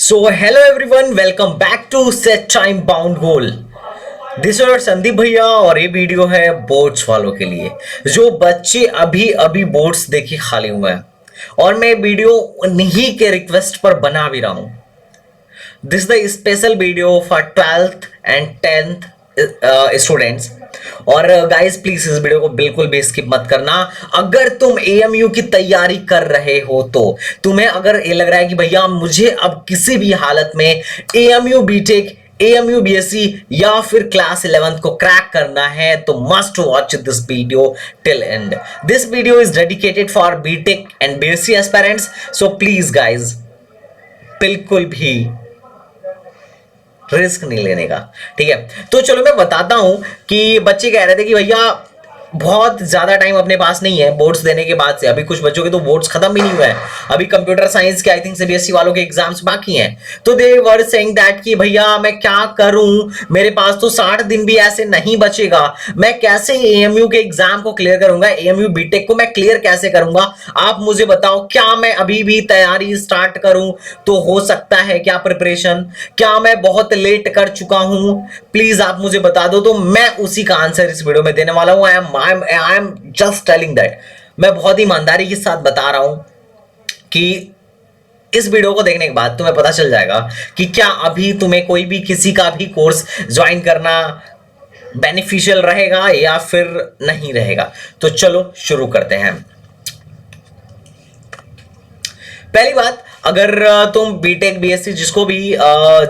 So hello everyone, welcome back to set time bound goal. This is Sandeep भैया और ये video है boards वालों के लिए जो बच्चे अभी अभी बोर्ड्स देके खाली हुए हैं। और मैं वीडियो उन्हीं के रिक्वेस्ट पर बना भी रहा हूं। This the special video for 12th and 10th students. और गाइस प्लीज इस वीडियो को बिल्कुल भी स्किप मत करना। अगर तुम एएमयू की तैयारी कर रहे हो तो तुम्हें अगर ये लग रहा है कि भैया मुझे अब किसी भी हालत में एएमयू बीटेक, एएमयू बीएससी या फिर क्लास 11th को क्रैक करना है तो must watch this video till end. This video is dedicated for BTech and BSc aspirants, so please guys बिल्कुल भी रिस्क नहीं लेने का, ठीक है। तो चलो मैं बताता हूं कि बच्चे कह रहे थे कि भैया बहुत ज्यादा टाइम अपने पास नहीं है बोर्ड्स देने के बाद से। अभी कुछ बच्चों के तो बोर्ड्स खत्म भी नहीं हुए हैं, अभी कंप्यूटर साइंस के आई थिंक सीबीएसई वालों के एग्जाम्स बाकी हैं। तो दे वर सेइंग दैट कि भैया मैं क्या करूं, मेरे पास तो 60 दिन भी ऐसे नहीं बचेगा, मैं कैसे एएमयू के एग्जाम को क्लियर करूंगा, एएमयू बीटेक को मैं क्लियर कैसे करूंगा, आप मुझे बताओ। क्या मैं अभी भी तैयारी स्टार्ट करूं तो हो सकता है क्या प्रिपरेशन, क्या मैं बहुत लेट कर चुका हूं, प्लीज आप मुझे बता दो। तो मैं उसी का आंसर इस वीडियो में देने वाला हूं। I am just telling that, मैं बहुत ईमानदारी के साथ बता रहा हूं कि इस वीडियो को देखने के बाद तुम्हें पता चल जाएगा कि क्या अभी तुम्हें कोई भी किसी का भी कोर्स ज्वाइन करना बेनिफिशियल रहेगा या फिर नहीं रहेगा। तो चलो शुरू करते हैं। पहली बात, अगर तुम बीटेक बीएससी जिसको भी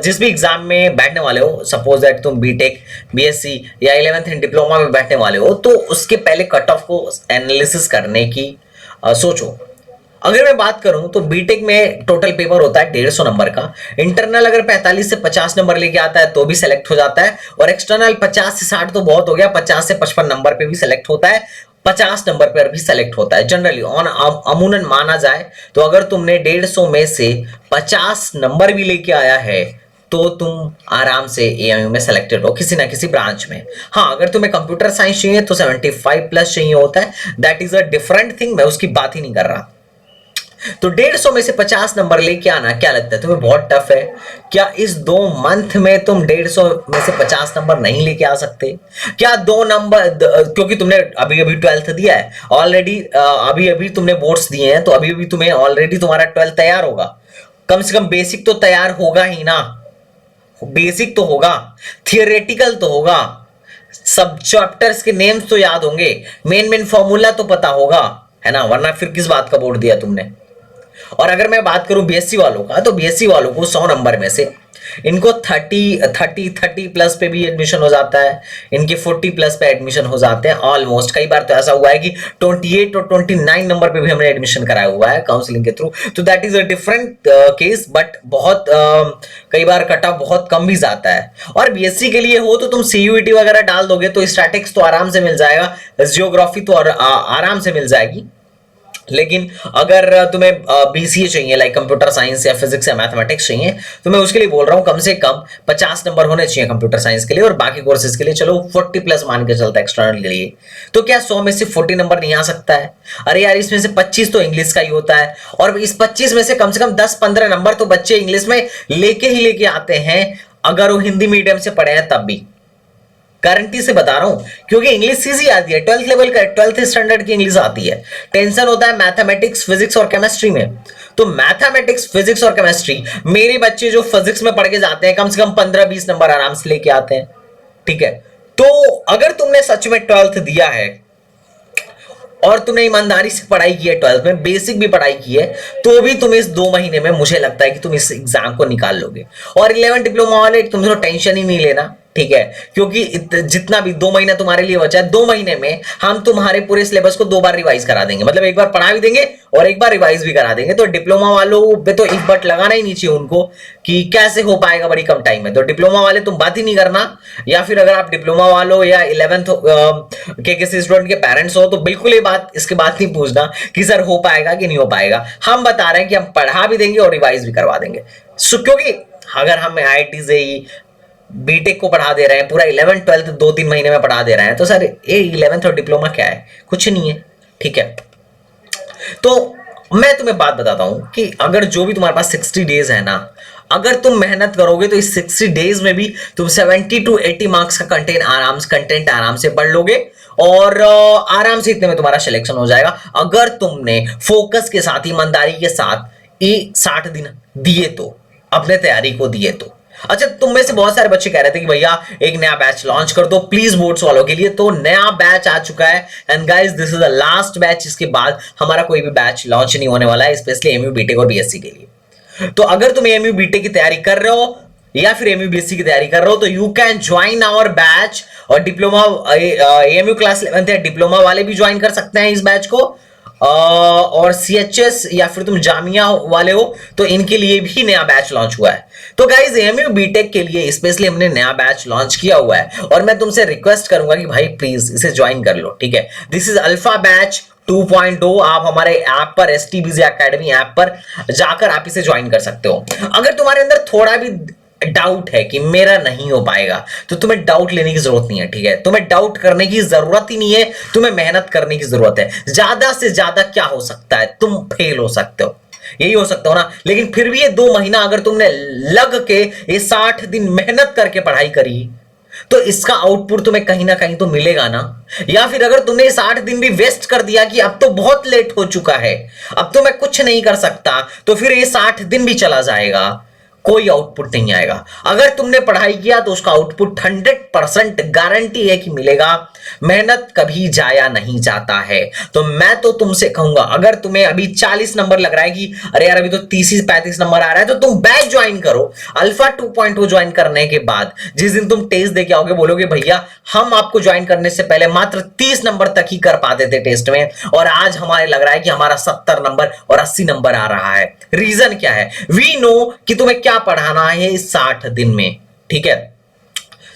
जिस भी एग्जाम में बैठने वाले हो, सपोज दैट तुम बीटेक बीएससी या 11th एंड डिप्लोमा में बैठने वाले हो, तो उसके पहले कट ऑफ को एनालिसिस करने की सोचो। अगर मैं बात करूं तो बीटेक में टोटल पेपर होता है 150 नंबर का। इंटरनल अगर 45 से 50 नंबर लेके आता है तो भी सेलेक्ट हो जाता है, और एक्सटर्नल 50 से 60 तो बहुत हो गया, 50 से 55 नंबर पे भी सेलेक्ट होता है, 50 नंबर पर भी सेलेक्ट होता है जनरली। ऑन अमूनन माना जाए तो अगर तुमने 150 में से 50 नंबर भी लेके आया है तो तुम आराम से एएमयू में सेलेक्टेड हो किसी ना किसी ब्रांच में। हाँ, अगर तुम्हें कंप्यूटर साइंस चाहिए तो 75 प्लस चाहिए होता है, that is a different thing, मैं उसकी बात ही नहीं कर रहा। तो 150 में से 50 नंबर लेके आना, क्या लगता है तुम्हें बहुत टफ है? क्या इस 2 मंथ में तुम 150 में से 50 नंबर नहीं लेके आ सकते? क्या 2 नंबर, क्योंकि तुमने अभी अभी 12th दिया है ऑलरेडी, अभी अभी तुमने बोर्ड्स दिए हैं, तो अभी अभी तुम्हें ऑलरेडी तुम्हारा 12th तैयार होगा, कम से कम बेसिक तो तैयार होगा ही ना। बेसिक तो होगा, थियोरेटिकल तो होगा, सब चैप्टर्स के नेम्स तो याद होंगे, मेन फॉर्मूला तो पता होगा, है ना, वरना फिर किस बात का बोर्ड दिया तुमने। और अगर मैं बात करूं बीएससी वालों का, तो बीएससी वालों को 100 नंबर में से इनको 30 प्लस पे भी एडमिशन हो जाता है, इनके 40 प्लस पे एडमिशन हो जाते हैं ऑलमोस्ट। कई बार तो ऐसा हुआ है कि 28 और 29 नंबर पे भी हमने एडमिशन कराया हुआ है काउंसलिंग के थ्रू। तो that is a different case, but बहुत कई बार कट ऑफ बहुत कम भी जाता है। और बीएससी के लिए हो तो तुम सीयूईटी वगैरह डाल दोगे तो स्टैटिक्स तो आराम से मिल जाएगा, जियोग्राफी तो आराम से मिल जाएगी। लेकिन अगर तुम्हें बीसीए चाहिए, लाइक कंप्यूटर साइंस या फिजिक्स या मैथमेटिक्स चाहिए, तो मैं उसके लिए बोल रहा हूं कम से कम 50 नंबर होने चाहिए कंप्यूटर साइंस के लिए, और बाकी कोर्सेज के लिए चलो 40 प्लस मान के चलता है एक्सटर्नल के लिए। तो क्या 100 में से 40 नंबर नहीं आ सकता है? अरे यार, इसमें से 25 तो इंग्लिश का ही होता है, और इस 25 में से कम 10-15 नंबर तो बच्चे इंग्लिश में लेके ही लेके आते हैं, अगर वो हिंदी मीडियम से पढ़े हैं तब भी। गारंटी से बता रहा हूं, क्योंकि इंग्लिश ईजी आती है, 12th लेवल का 12th स्टैंडर्ड की इंग्लिश आती है। टेंशन होता है मैथमेटिक्स, फिजिक्स और केमिस्ट्री में। तो मैथमेटिक्स, फिजिक्स और केमिस्ट्री, मेरे बच्चे जो फिजिक्स में पढ़ के जाते हैं कम से कम 15-20 नंबर आराम से लेके आते हैं, ठीक है। तो अगर तुमने सच में 12th दिया है और तुमने ईमानदारी से पढ़ाई की है, 12th में बेसिक भी पढ़ाई की है, तो भी तुम इस 2 महीने में मुझे लगता है कि तुम इस एग्जाम को निकाल लोगे। और 11 डिप्लोमा वाले तुम टेंशन ही नहीं लेना, ठीक है, क्योंकि जितना भी 2 महीना तुम्हारे लिए बचा है, 2 महीने में हम तुम्हारे पूरे सिलेबस को 2 बार रिवाइज करा देंगे, मतलब एक बार पढ़ा भी देंगे और एक बार रिवाइज भी करा देंगे। तो डिप्लोमा वालों पे तो इफ बट लगाना ही नहीं चाहिए उनको कि कैसे हो पाएगा बड़ी कम टाइम में। तो डिप्लोमा वाले तुम बात ही नहीं करना, या फिर अगर आप डिप्लोमा वालों या 11th के किसी स्टूडेंट के पेरेंट्स हो तो बिल्कुल ये बात इसके बाद नहीं पूछना कि सर हो पाएगा कि नहीं हो पाएगा। हम बता रहे हैं कि हम पढ़ा भी देंगे और रिवाइज भी करवा देंगे। क्योंकि अगर हम आईआईटी से ही बीटेक को पढ़ा दे रहे हैं, पूरा 11th 12th 2-3 महीने में पढ़ा दे रहे हैं, तो सर ये 11th और डिप्लोमा क्या है? कुछ नहीं है, ठीक है। तो मैं तुम्हें बात बताता हूं कि अगर जो भी तुम्हारे पास 60 डेज है ना, अगर तुम मेहनत करोगे तो इस 60 डेज में भी तुम 70 to 80 मार्क्स का कंटेंट आराम से पढ़ लोगे और आराम से इतने में तुम्हारा सिलेक्शन हो जाएगा, अगर तुमने फोकस के साथ, ईमानदारी के साथ ये 60 दिन दिए तो, अपने तैयारी को दिए तो। अच्छा, तुम में से बहुत सारे बच्चे कह रहे थे कि भैया एक नया बैच लॉन्च कर दो प्लीज बोर्ड्स वालों के लिए, तो नया बैच आ चुका है and guys this is the last batch. इसके बाद हमारा कोई भी बैच लॉन्च नहीं होने वाला है, स्पेशली एमयू बीटेक और बीएससी के लिए। तो अगर तुम एमयू बीटेक की तैयारी कर रहे हो या फिर एमयू बीएससी की तैयारी कर रहे हो तो you can join our batch, और डिप्लोमा एमयू क्लास 11th या डिप्लोमा वाले भी ज्वाइन कर सकते हैं इस बैच को, और सीएचएस या फिर तुम जामिया वाले हो तो इनके लिए भी नया बैच लॉन्च हुआ है। तो गाइज एमयू बीटेक के लिए स्पेशली हमने नया बैच लॉन्च किया हुआ है और मैं तुमसे रिक्वेस्ट करूंगा कि भाई प्लीज इसे ज्वाइन कर लो, ठीक है। This is alpha batch 2.0। आप हमारे ऐप पर STBZ एकेडमी ऐप पर जाकर आप इसे ज्वाइन कर सकते हो। अगर तुम्हारे अंदर थोड़ा भी डाउट है कि मेरा नहीं हो पाएगा तो तुम्हें डाउट लेने की जरूरत नहीं है, ठीक है। तुम्हें डाउट करने की जरूरत ही नहीं है, तुम्हें मेहनत करने की जरूरत है। ज्यादा से ज्यादा क्या हो सकता है, तुम फेल हो सकते हो, यही हो सकता हो ना। लेकिन फिर भी ये 2 महीना अगर तुमने लग के ये 60 दिन मेहनत करके पढ़ाई करी तो इसका आउटपुट तुम्हें कहीं ना कहीं तो मिलेगा ना। या फिर अगर तुमने 60 दिन भी वेस्ट कर दिया कि अब तो बहुत लेट हो चुका है, अब तो मैं कुछ नहीं कर सकता, तो फिर ये 60 दिन भी चला जाएगा, कोई आउटपुट नहीं आएगा। अगर तुमने पढ़ाई किया तो उसका आउटपुट 100% गारंटी है कि मिलेगा। मेहनत कभी जाया नहीं जाता है। तो मैं तो तुमसे कहूंगा, अगर तुम्हें अभी 40 नंबर लग रहा है कि अरे यार अभी तो 30-35 नंबर आ रहा है, तो तुम बैच ज्वाइन करो। अल्फा 2.0 ज्वाइन करने के बाद जिस दिन तुम टेस्ट देके आओगे बोलोगे भैया हम आपको ज्वाइन करने से पहले मात्र 30 नंबर तक ही कर पाते थे टेस्ट में, और आज हमारे लग रहा है कि हमारा 70 नंबर और 80 नंबर आ रहा है। रीजन क्या है? वी नो कि तुम्हें क्या पढ़ाना है इस 60 दिन में, ठीक है।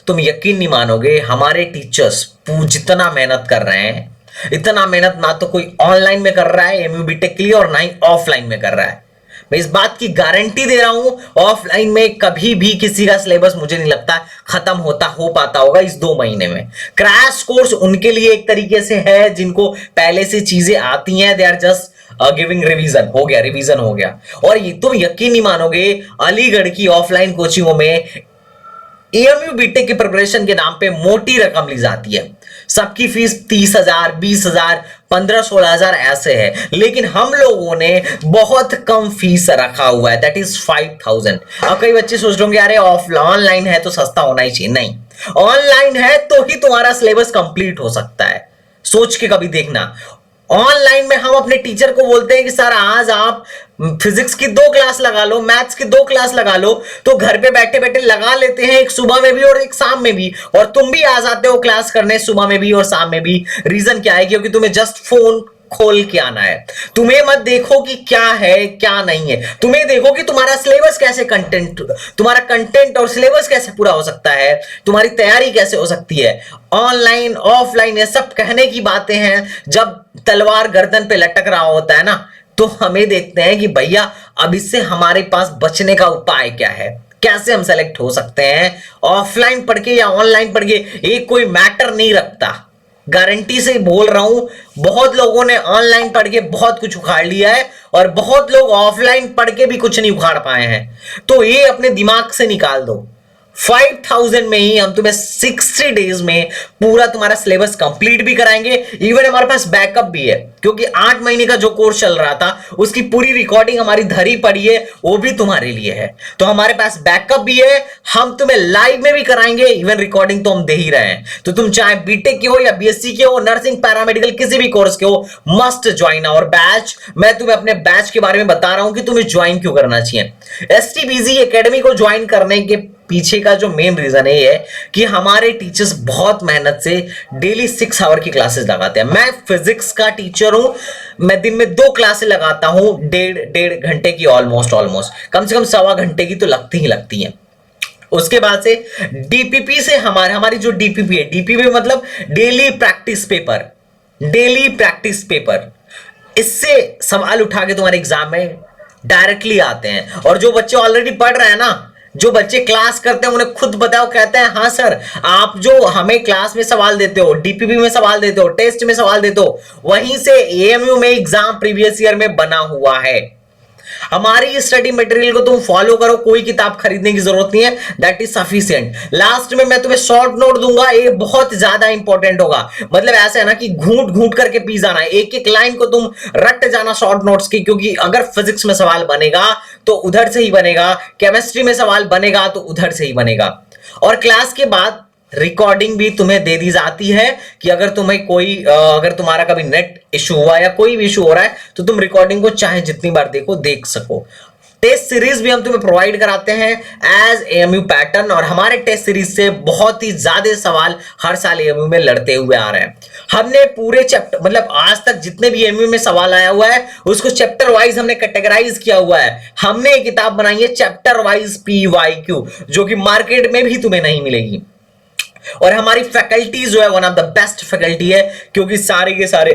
तुम यकीन नहीं मानोगे, हमारे टीचर्स जितना मेहनत कर रहे हैं, इतना मेहनत ना तो कोई ऑनलाइन में कर रहा है एमयू बीटेक के लिए और ना ही ऑफलाइन में कर रहा है। मैं इस बात की गारंटी दे रहा हूं, ऑफलाइन में कभी भी किसी का सिलेबस मुझे नहीं लगता खत्म हो पाता होगा इस 2 महीने में। क्रैश कोर्स उनके लिए एक तरीके से है जिनको पहले से चीजें आती हैं, they are just giving revision हो गया। और ये तुम यकीन नहीं मानोगे, अलीगढ़ की ऑफलाइन कोचिंगों में एमयू बीटेक की प्रिपरेशन के नाम पे मोटी रकम ली जाती है। सबकी फीस 30,000, 20,000, 15-16,000 ऐसे है, लेकिन हम लोगों ने बहुत कम फीस रखा हुआ है, दैट इज 5,000। अब कई बच्चे सोच रहे होंगे अरे ऑनलाइन है तो सस्ता होना ही चाहिए। नहीं, ऑनलाइन है तो ही तुम्हारा सिलेबस कंप्लीट हो सकता है। सोच के कभी देखना, ऑनलाइन में हम अपने टीचर को बोलते हैं कि सर आज आप फिजिक्स की 2 क्लास लगा लो, मैथ्स की 2 क्लास लगा लो, तो घर पे बैठे बैठे लगा लेते हैं, एक सुबह में भी और एक शाम में भी, और तुम भी आ जाते हो क्लास करने सुबह में भी और शाम में भी। रीजन क्या है? क्योंकि तुम्हें जस्ट फोन खोल के आना है। तुम्हें मत देखो कि क्या है क्या नहीं है, तुम्हें देखो कि तुम्हारा सिलेबस कैसे तुम्हारा कंटेंट और सिलेबस कैसे पूरा हो सकता है, तुम्हारी तैयारी कैसे हो सकती है। ऑनलाइन ऑफलाइन ये सब कहने की बातें हैं, जब तलवार गर्दन पे लटक रहा होता है ना, तो हमें देखते हैं कि भैया अब इससे हमारे पास बचने का उपाय क्या है, कैसे हम सेलेक्ट हो सकते हैं। ऑफलाइन पढ़ के या ऑनलाइन पढ़ के ये कोई मैटर नहीं रखता, गारंटी से बोल रहा हूं। बहुत लोगों ने ऑनलाइन पढ़ के बहुत कुछ उखाड़ लिया है और बहुत लोग ऑफलाइन पढ़ के भी कुछ नहीं उखाड़ पाए हैं। तो ये अपने दिमाग से निकाल दो। 5,000 में ही हम तुम्हें 60 डेज में पूरा तुम्हारा सिलेबस कंप्लीट भी कराएंगे। इवन हमारे पास बैकअप भी है, क्योंकि 8 महीने का जो कोर्स चल रहा था उसकी पूरी रिकॉर्डिंग हमारी धरी पड़ी है, वो भी तुम्हारे लिए है। तो हमारे पास बैकअप भी है, हम तुम्हें लाइव में भी कराएंगे, इवन रिकॉर्डिंग तो हम दे ही रहे हैं। तो तुम चाहे बीटेक के हो या बीएससी के हो, नर्सिंग, पैरामेडिकल, किसी भी कोर्स के हो, मस्ट ज्वाइन आवर बैच। मैं तुम्हें अपने बैच के बारे में बता रहा हूं कि तुम्हें ज्वाइन क्यों करना चाहिए। STBZ एकेडमी को ज्वाइन करने के पीछे का जो मेन रीजन है कि हमारे टीचर्स बहुत मेहनत से डेली 6 आवर की क्लासेस लगाते हैं। मैं फिजिक्स का टीचर हूं, मैं दिन में 2 क्लासेस लगाता हूं, 1.5 घंटे की, ऑलमोस्ट कम से कम 1.25 घंटे की तो लगती ही लगती है। उसके बाद से डीपीपी से हमारी जो डीपीपी है, डीपीपी मतलब डेली प्रैक्टिस पेपर, इससे सवाल उठा के तुम्हारे एग्जाम में डायरेक्टली आते हैं। और जो बच्चे ऑलरेडी पढ़ रहे हैं ना, जो बच्चे क्लास करते हैं, उन्हें खुद बताओ, कहते हैं हाँ सर आप जो हमें क्लास में सवाल देते हो, डीपीपी में सवाल देते हो, टेस्ट में सवाल देते हो, वहीं से एएमयू में एग्जाम प्रीवियस ईयर में बना हुआ है। हमारी स्टडी मटेरियल को तुम फॉलो करो, कोई किताब खरीदने की जरूरत नहीं है, दैट इज सफिशिएंट। लास्ट में मैं तुम्हें शॉर्ट नोट दूंगा, ये बहुत ज्यादा इंपॉर्टेंट होगा। मतलब ऐसा है ना कि घूंट घूंट करके पी जाना, एक एक लाइन को तुम रट जाना शॉर्ट नोट्स की, क्योंकि अगर फिजिक्स में सवाल बनेगा तो उधर से ही बनेगा, केमिस्ट्री में सवाल बनेगा तो उधर से ही बनेगा। और क्लास के बाद रिकॉर्डिंग भी तुम्हें दे दी जाती है कि अगर तुम्हें कोई अगर तुम्हारा कभी नेट इशू हुआ या कोई भी इशू हो रहा है तो तुम रिकॉर्डिंग को चाहे जितनी बार देखो देख सको। टेस्ट सीरीज भी हम तुम्हें प्रोवाइड कराते हैं एज एएमयू पैटर्न, और हमारे टेस्ट सीरीज से बहुत ही ज्यादा सवाल हर साल एएमयू में लड़ते हुए आ रहे हैं। हमने पूरे चैप्टर मतलब आज तक जितने भी एएमयू में सवाल आया हुआ है उसको चैप्टर वाइज हमने कैटेगराइज किया हुआ है। हमने एक किताब बनाई है चैप्टर वाइज पीवाईक्यू, जो कि मार्केट में भी तुम्हें नहीं मिलेगी। और हमारी फैकल्टी जो है one of the best faculty है, क्योंकि सारे के सारे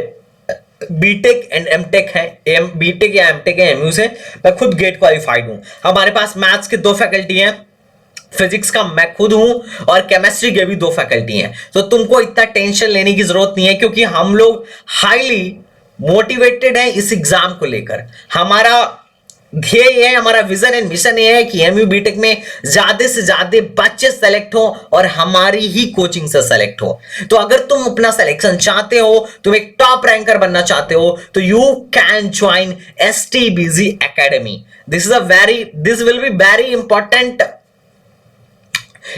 बीटेक एंड एमटेक है, बीटेक या एमटेक है एमयू से। मैं खुद गेट क्वालिफाइड हूं। हमारे पास मैथ्स के 2 फैकल्टी हैं, फिजिक्स का मैं खुद हूं, और केमिस्ट्री के भी 2 फैकल्टी हैं। तो तुमको इतना टेंशन लेने की जरूरत नहीं है, क्योंकि हम लोग हाईली मोटिवेटेड हैं इस एग्जाम को लेकर। हमारा ध्येय है, हमारा विजन एंड मिशन ये है कि एमयू बीटेक में ज्यादा से ज्यादा बच्चे सेलेक्ट हो और हमारी ही कोचिंग से सेलेक्ट हो। तो अगर तुम अपना सिलेक्शन चाहते हो, तुम एक टॉप रैंकर बनना चाहते हो, तो you can join STBG academy. This will be very important.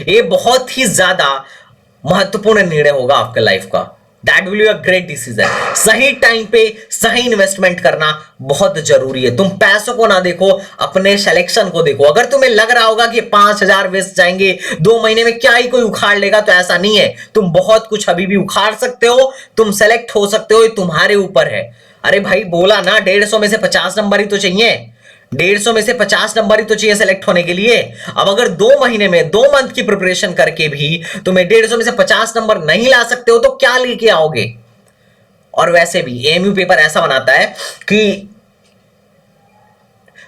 ये बहुत ही ज्यादा महत्वपूर्ण निर्णय होगा आपके लाइफ का। That will be a great decision. सही टाइम पे सही इन्वेस्टमेंट करना बहुत जरूरी है। तुम पैसों को ना देखो, अपने सिलेक्शन को देखो। अगर तुम्हें लग रहा होगा कि 5,000 वेस्ट जाएंगे, 2 महीने में क्या ही कोई उखाड़ लेगा, तो ऐसा नहीं है। तुम बहुत कुछ अभी भी उखाड़ सकते हो, तुम सेलेक्ट हो सकते हो, ये तुम्हारे ऊपर है। अरे भाई बोला ना 150 में से 50 नंबर ही तो चाहिए, 150 में से 50 नंबर ही तो चाहिए सेलेक्ट होने के लिए। अब अगर 2 महीने में 2 मंथ की प्रिपरेशन करके भी तुम्हें 150 में से 50 नंबर नहीं ला सकते हो तो क्या लेके आओगे। और वैसे भी एएमयू पेपर ऐसा बनाता है कि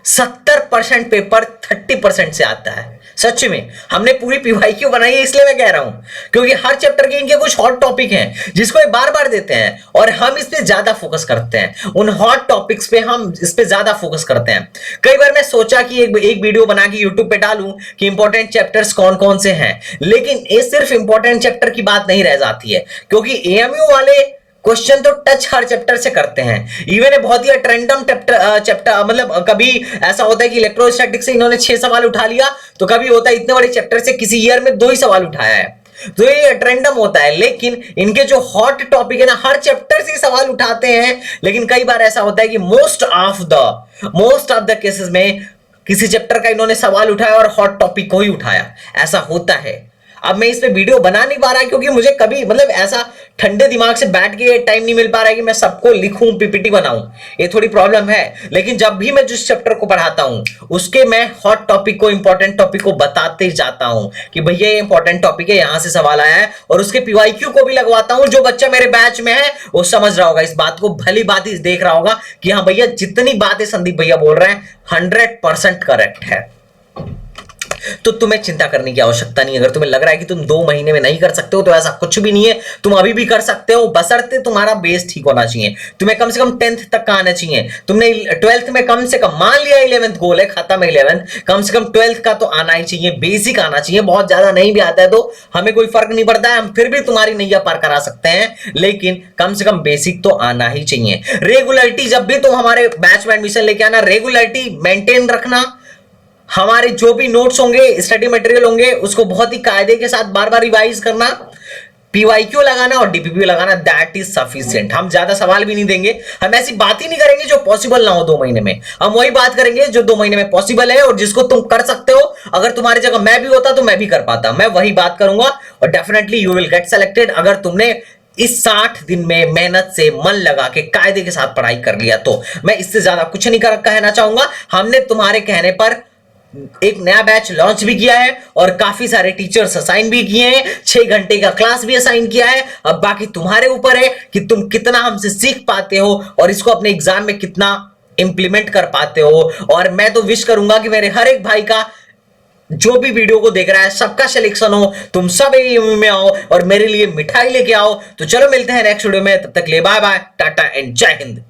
70% पेपर 30% से आता है। सच में हमने पूरी पीवाईक्यू बनाई है, इसलिए मैं कह रहा हूं, क्योंकि हर चैप्टर के इनके कुछ हॉट टॉपिक हैं जिसको ये बार बार देते हैं, और हम इस पे ज्यादा फोकस करते हैं। उन हॉट टॉपिक्स पे हम इस पे ज्यादा फोकस करते हैं। कई बार मैं सोचा कि एक वीडियो बना के यूट्यूब पे डालूं कि इंपॉर्टेंट चैप्टर्स कौन कौन से हैं, लेकिन ये सिर्फ इंपॉर्टेंट चैप्टर की बात नहीं रह जाती है, क्योंकि एएमयू वाले क्वेश्चन तो टच हर चैप्टर से करते हैं। इवन बहुत ही रैंडम चैप्टर मतलब कभी ऐसा होता है कि इलेक्ट्रोस्टैटिक्स से इन्होंने 6 सवाल उठा लिया, तो कभी होता है इतने बड़े चैप्टर से किसी ईयर में 2 ही सवाल उठाया है। तो ये रैंडम होता है, लेकिन इनके जो हॉट टॉपिक है ना, हर चैप्टर से सवाल उठाते हैं। लेकिन कई बार ऐसा होता है कि मोस्ट ऑफ द केसेस में किसी चैप्टर का इन्होंने सवाल उठाया और हॉट टॉपिक को ही उठाया, ऐसा होता है। अब मैं इस पे वीडियो बना नहीं पा रहा क्योंकि मुझे कभी मतलब ऐसा ठंडे दिमाग से बैठ के टाइम नहीं मिल पा रहा है कि मैं सबको लिखूं, पीपीटी बनाऊं, ये थोड़ी प्रॉब्लम है। लेकिन जब भी मैं जिस चैप्टर को पढ़ाता हूं उसके मैं हॉट टॉपिक को, इंपॉर्टेंट टॉपिक को बताते जाता हूं कि भैया ये इंपॉर्टेंट टॉपिक है, यहां से सवाल आया है, और उसके पीवाईक्यू को भी लगवाता हूं। जो बच्चा मेरे बैच में है वो समझ रहा होगा इस बात को, भली बात ही देख रहा होगा कि हाँ भैया जितनी बातें संदीप भैया बोल रहे हैं 100% करेक्ट है। तो तुम्हें चिंता करने की आवश्यकता नहीं। अगर तुम्हें लग रहा है कि तुम 2 महीने में नहीं कर सकते हो तो ऐसा कुछ भी नहीं है, तुम अभी भी कर सकते हो, बशर्ते तुम्हारा बेस ठीक होना चाहिए। तुम्हें कम से कम 10th तक का आना चाहिए। तुमने 12th में कम से कम, मान लिया 11th गोल है, खत्म है 11th, कम से कम 12th का तो आना ही चाहिए, बेसिक आना चाहिए। बहुत ज्यादा नहीं भी आता है तो हमें कोई फर्क नहीं पड़ता है, हम फिर भी तुम्हारी नैया पार करा सकते हैं, लेकिन कम से कम बेसिक तो आना ही चाहिए। रेगुलरिटी, जब भी तुम हमारे बैच में एडमिशन लेके आना, रेगुलरिटी मेंटेन रखना। हमारे जो भी नोट्स होंगे, स्टडी मटेरियल होंगे, उसको बहुत ही कायदे के साथ बार बार रिवाइज करना, पीवाईक्यू लगाना और डीपीपी लगाना, दैट इज सफिशिएंट। हम ज्यादा सवाल भी नहीं देंगे, हम ऐसी बात ही नहीं करेंगे जो पॉसिबल ना हो 2 महीने में। हम वही बात करेंगे जो 2 महीने में पॉसिबल है और जिसको तुम कर सकते हो। अगर तुम्हारी जगह मैं भी होता तो मैं भी कर पाता, मैं वही बात करूंगा और definitely you will get selected. अगर तुमने इस 60 दिन में मेहनत से मन लगा के कायदे के साथ पढ़ाई कर लिया तो। मैं इससे ज्यादा कुछ नहीं कहना चाहूंगा। हमने तुम्हारे कहने पर एक नया बैच लॉन्च भी किया है और काफी सारे टीचर्स असाइन भी किए हैं, 6 घंटे का क्लास भी असाइन किया है। अब बाकी तुम्हारे ऊपर है कि तुम कितना हमसे सीख पाते हो और इसको अपने एग्जाम में कितना इंप्लीमेंट कर पाते हो। और मैं तो विश करूंगा कि मेरे हर एक भाई का जो भी वीडियो को देख रहा है सबका सिलेक्शन हो, तुम सब एएमयू में आओ और मेरे लिए मिठाई लेके आओ। तो चलो मिलते हैं नेक्स्ट वीडियो में, तब तक ले बाय बाय, टाटा एंड जय हिंद।